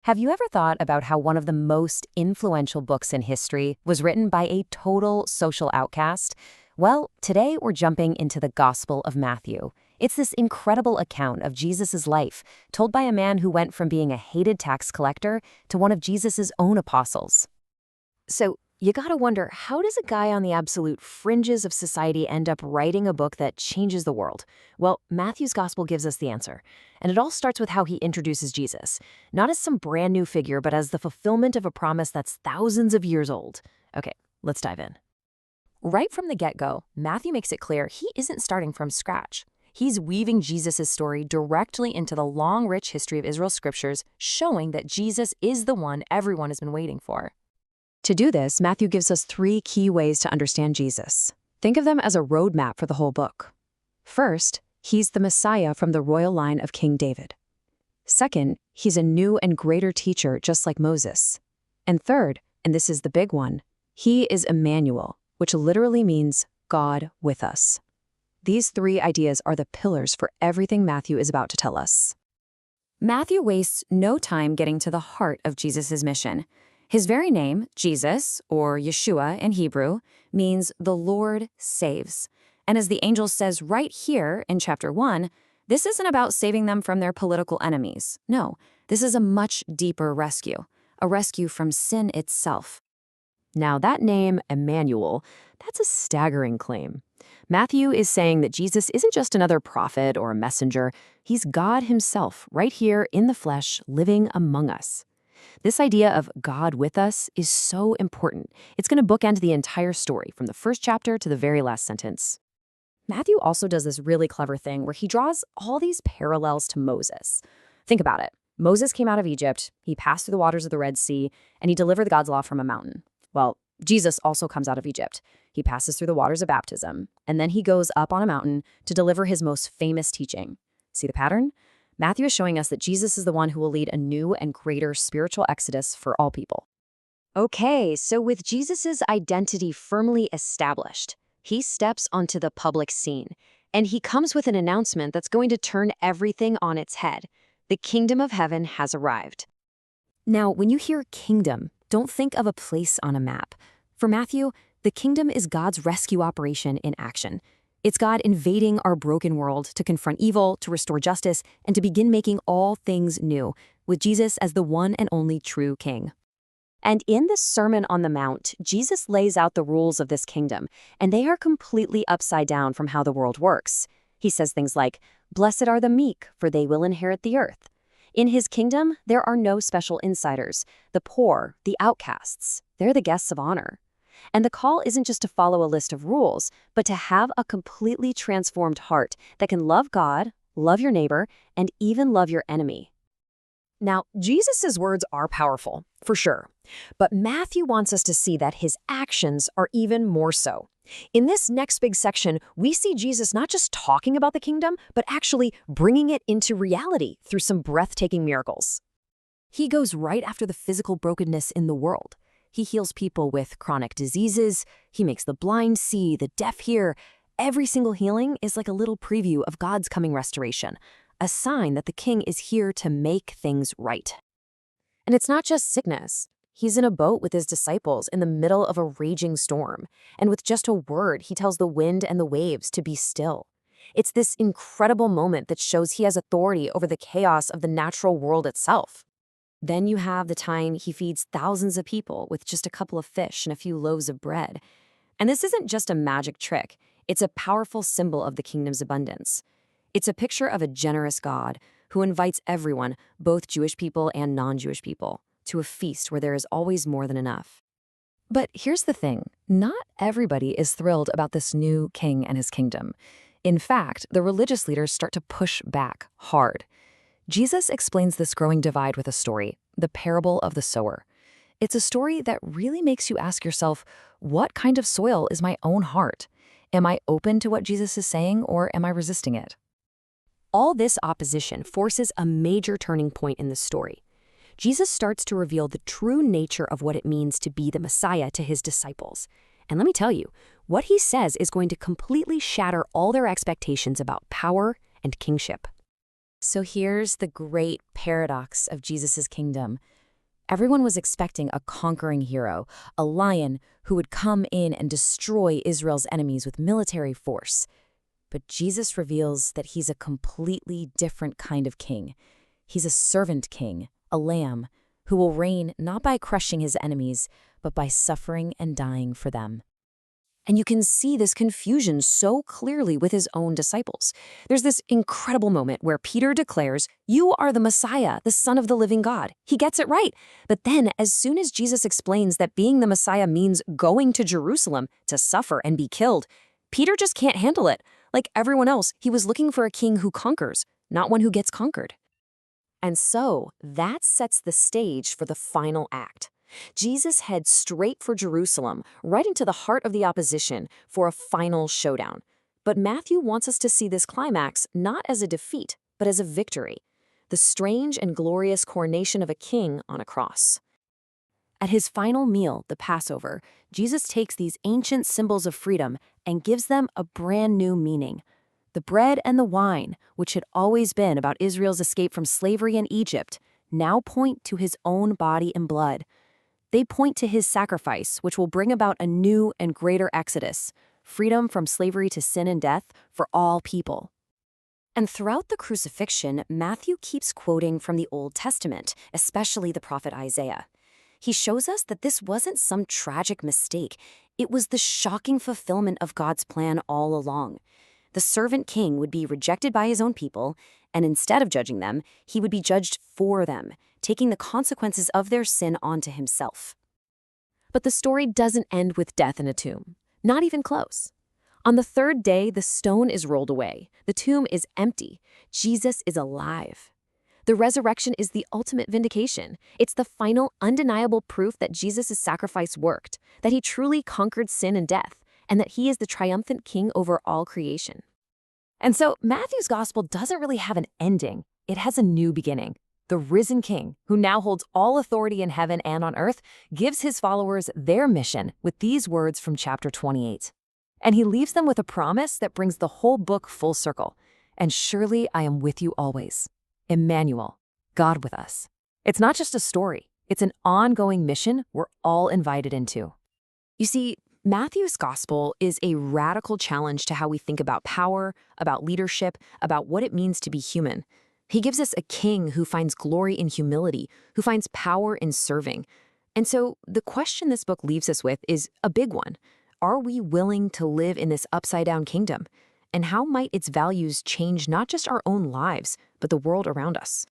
Have you ever thought about how one of the most influential books in history was written by a total social outcast? Well, today we're jumping into the Gospel of Matthew. It's this incredible account of Jesus' life, told by a man who went from being a hated tax collector to one of Jesus' own apostles. So, you gotta wonder, how does a guy on the absolute fringes of society end up writing a book that changes the world? Well, Matthew's gospel gives us the answer. And it all starts with how he introduces Jesus, not as some brand new figure, but as the fulfillment of a promise that's thousands of years old. Okay, let's dive in. Right from the get-go, Matthew makes it clear he isn't starting from scratch. He's weaving Jesus' story directly into the long, rich history of Israel's scriptures, showing that Jesus is the one everyone has been waiting for. To do this, Matthew gives us three key ways to understand Jesus. Think of them as a roadmap for the whole book. First, he's the Messiah from the royal line of King David. Second, he's a new and greater teacher just like Moses. And third, and this is the big one, he is Emmanuel, which literally means God with us. These three ideas are the pillars for everything Matthew is about to tell us. Matthew wastes no time getting to the heart of Jesus' mission. His very name, Jesus, or Yeshua in Hebrew, means the Lord saves. And as the angel says right here in chapter 1, this isn't about saving them from their political enemies. No, this is a much deeper rescue, a rescue from sin itself. Now that name, Emmanuel, that's a staggering claim. Matthew is saying that Jesus isn't just another prophet or a messenger. He's God himself, right here in the flesh, living among us. This idea of God with us is so important. It's going to bookend the entire story, from the first chapter to the very last sentence. Matthew also does this really clever thing where he draws all these parallels to Moses. Think about it. Moses came out of Egypt, he passed through the waters of the Red Sea, and he delivered God's law from a mountain. Well, Jesus also comes out of Egypt. He passes through the waters of baptism, and then he goes up on a mountain to deliver his most famous teaching. See the pattern? Matthew is showing us that Jesus is the one who will lead a new and greater spiritual exodus for all people. Okay, so with Jesus' identity firmly established, he steps onto the public scene, and he comes with an announcement that's going to turn everything on its head. The kingdom of heaven has arrived. Now, when you hear kingdom, don't think of a place on a map. For Matthew, the kingdom is God's rescue operation in action. It's God invading our broken world to confront evil, to restore justice, and to begin making all things new, with Jesus as the one and only true king. And in the Sermon on the Mount, Jesus lays out the rules of this kingdom, and they are completely upside down from how the world works. He says things like, "Blessed are the meek, for they will inherit the earth." In his kingdom, there are no special insiders. The poor, the outcasts, they're the guests of honor. And the call isn't just to follow a list of rules, but to have a completely transformed heart that can love God, love your neighbor, and even love your enemy. Now, Jesus' words are powerful, for sure. But Matthew wants us to see that his actions are even more so. In this next big section, we see Jesus not just talking about the kingdom, but actually bringing it into reality through some breathtaking miracles. He goes right after the physical brokenness in the world. He heals people with chronic diseases. He makes the blind see, the deaf hear. Every single healing is like a little preview of God's coming restoration, a sign that the king is here to make things right. And it's not just sickness. He's in a boat with his disciples in the middle of a raging storm, and with just a word, he tells the wind and the waves to be still. It's this incredible moment that shows he has authority over the chaos of the natural world itself. Then you have the time he feeds thousands of people with just a couple of fish and a few loaves of bread. And this isn't just a magic trick. It's a powerful symbol of the kingdom's abundance. It's a picture of a generous God who invites everyone, both Jewish people and non-Jewish people, to a feast where there is always more than enough. But here's the thing. Not everybody is thrilled about this new king and his kingdom. In fact, the religious leaders start to push back hard. Jesus explains this growing divide with a story, the parable of the sower. It's a story that really makes you ask yourself, what kind of soil is my own heart? Am I open to what Jesus is saying, or am I resisting it? All this opposition forces a major turning point in the story. Jesus starts to reveal the true nature of what it means to be the Messiah to his disciples. And let me tell you, what he says is going to completely shatter all their expectations about power and kingship. So here's the great paradox of Jesus' kingdom. Everyone was expecting a conquering hero, a lion who would come in and destroy Israel's enemies with military force. But Jesus reveals that he's a completely different kind of king. He's a servant king, a lamb, who will reign not by crushing his enemies, but by suffering and dying for them. And you can see this confusion so clearly with his own disciples. There's this incredible moment where Peter declares, "You are the Messiah, the Son of the living God." He gets it right. But then, as soon as Jesus explains that being the Messiah means going to Jerusalem to suffer and be killed, Peter just can't handle it. Like everyone else, he was looking for a king who conquers, not one who gets conquered. And so, that sets the stage for the final act. Jesus heads straight for Jerusalem, right into the heart of the opposition, for a final showdown. But Matthew wants us to see this climax not as a defeat, but as a victory, the strange and glorious coronation of a king on a cross. At his final meal, the Passover, Jesus takes these ancient symbols of freedom and gives them a brand new meaning. The bread and the wine, which had always been about Israel's escape from slavery in Egypt, now point to his own body and blood. They point to his sacrifice, which will bring about a new and greater exodus, freedom from slavery to sin and death for all people. And throughout the crucifixion, Matthew keeps quoting from the Old Testament, especially the prophet Isaiah. He shows us that this wasn't some tragic mistake. It was the shocking fulfillment of God's plan all along. The servant king would be rejected by his own people, and instead of judging them, he would be judged for them, taking the consequences of their sin onto himself. But the story doesn't end with death in a tomb. Not even close. On the third day, the stone is rolled away. The tomb is empty. Jesus is alive. The resurrection is the ultimate vindication. It's the final, undeniable proof that Jesus' sacrifice worked, that he truly conquered sin and death, and that he is the triumphant king over all creation. And so Matthew's gospel doesn't really have an ending. It has a new beginning. The risen king, who now holds all authority in heaven and on earth, gives his followers their mission with these words from chapter 28. And he leaves them with a promise that brings the whole book full circle. "And surely I am with you always." Emmanuel, God with us. It's not just a story. It's an ongoing mission we're all invited into. You see, Matthew's gospel is a radical challenge to how we think about power, about leadership, about what it means to be human. He gives us a king who finds glory in humility, who finds power in serving. And so the question this book leaves us with is a big one. Are we willing to live in this upside-down kingdom? And how might its values change not just our own lives, but the world around us?